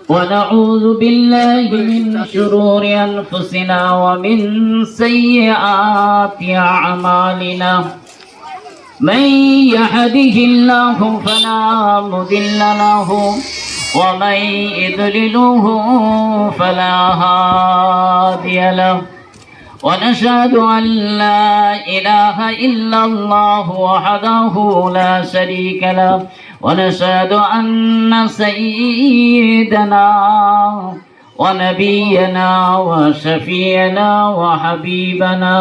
ونعوذ بالله من شرور أنفسنا ومن سيئات أعمالنا من يهده الله فلا مضل له ومن يضلله فلا هادي له ونشهد أن لا إله إلا الله وحده لا شريك له ونشهد أن سيدنا ونبينا وشفيعنا وحبيبنا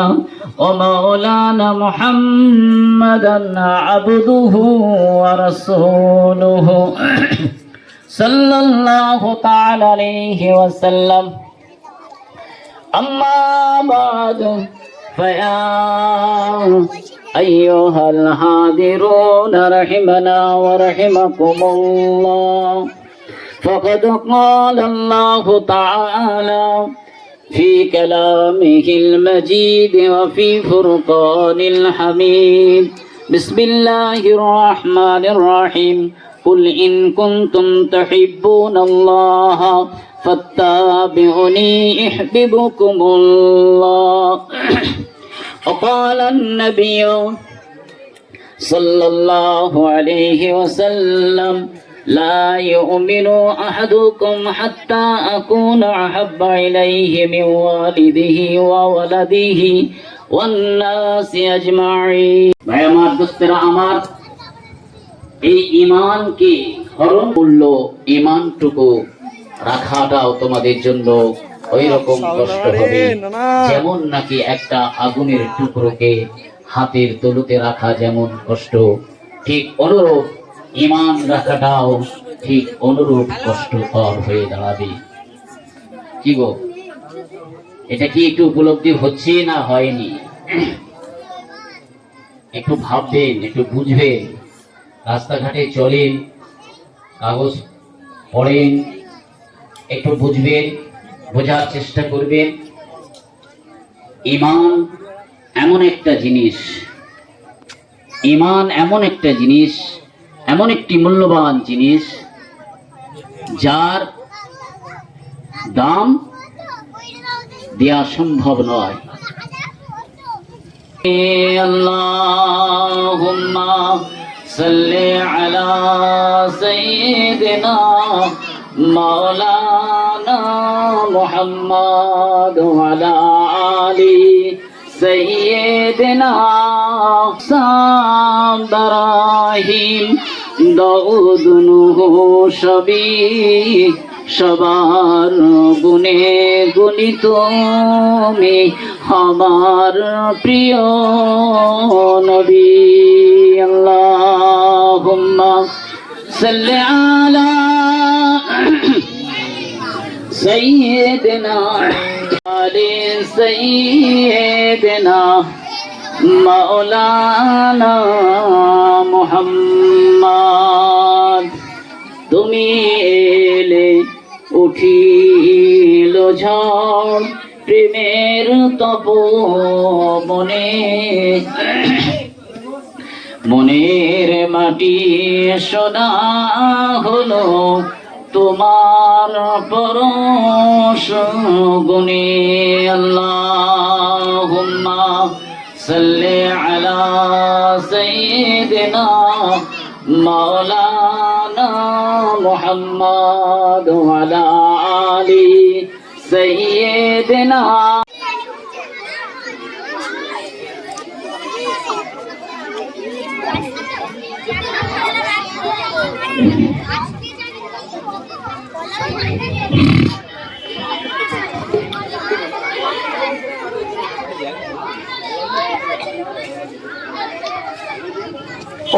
ومولانا محمدا عبده ورسوله صلى الله تعالى عليه وسلم. أما بعد فيا أيها الحاضرون رحمنا ورحمكم الله، فقد قال الله تعالى في كلامه المجيد وفي فرقان الحميد: بسم الله الرحمن الرحيم. قل إن كنتم تحبون الله فاتبعوني يحببكم الله. وقال النبي صلى الله عليه وسلم: لا يؤمن أحدكم حتى أكون أحب إليه من والده وولده والناس أجمعين. ভাই আমার, দোস্তেরা আমার, এই ঈমানকে হরণ করলো, ঈমানটুকু রাখাটাও তোমাদের জন্য ওই রকম কষ্ট হবে যেমন নাকি একটা আগুনের টুকরোকে হাতের তালুতে রাখা যেমন কষ্ট, ঠিক অনুরূপ ঈমান রাখাটাও ঠিক অনুরূপ কষ্টকর হয়ে দাঁড়াবে। কি গো, এটা কি একটু উপলব্ধি হচ্ছে না হয়নি? একটু ভাববেন, একটু বুঝবেন। রাস্তাঘাটে চলেন, কাগজ পড়েন, একটু বুঝবেন, বোঝার চেষ্টা করবেন। ঈমান এমন একটা জিনিস, ঈমান এমন একটা জিনিস, এমন একটি মূল্যবান জিনিস যার দাম দেয়া সম্ভব নয়। আল্লাহুম্মা সাল্লি আলা সাইয়্যিদিনা মাওলানা মুহাম্মদ ওয়া আলা আলি সাইয়্যিদিনা ইব্রাহিম দাউদ নূহ সবই সবার গুণে গুণী তুমি আমার প্রিয় নবী। আল্লাহুম্মা সাল্লি আলা সাইয়্যিদিনা আলি সাইয়্যিদিনা মাওলানা মুহাম্মদ। তুমি এলে উঠিল ঝড় প্রেমের তপবনে, মনের মাটি সোনা হলো তোমার পরশ গুণে। আল্লাহুম্মা সাল্লি আলা সাইয়্যিদিনা মাওলানা মুহাম্মদ ওয়া আলা আলি সাইয়্যিদিনা।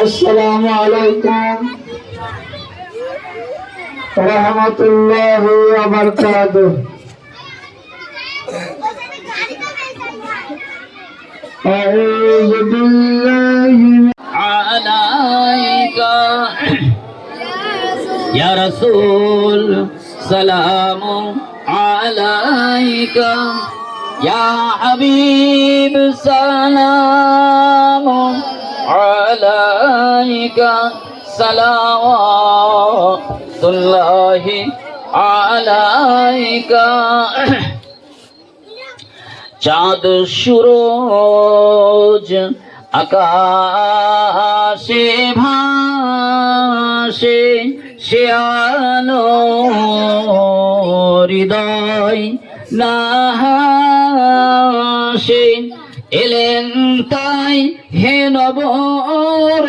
আসসালামু আলাইকুম ওয়া রাহমাতুল্লাহি ওয়া বারাকাতুহু। আউযু বিল্লাহি আলাইকা ইয়া রাসূল সালামু আলাইকা ইয়া হাবিব সালামু আলাইকা সালাওয়াতুল্লাহি আলাইকা চাঁদ সুরজ আকাশে ভাসে সে আলো হৃদয় নাহাসে এলেন তাই হে নবীর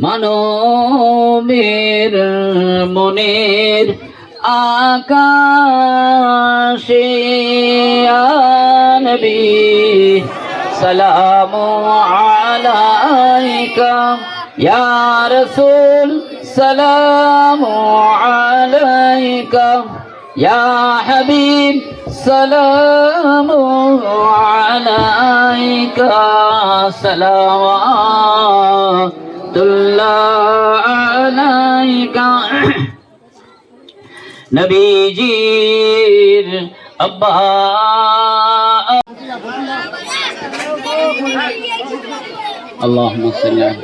মানবের মনের আকাশে নবী সালামু আলাইকা ইয়া রাসূল সালামু আলাইকা ইয়া হাবিব সালামু আলাইকা সালাওয়াতুল্লাহ আলাইকা নবীজির আব্বা اللهم صل على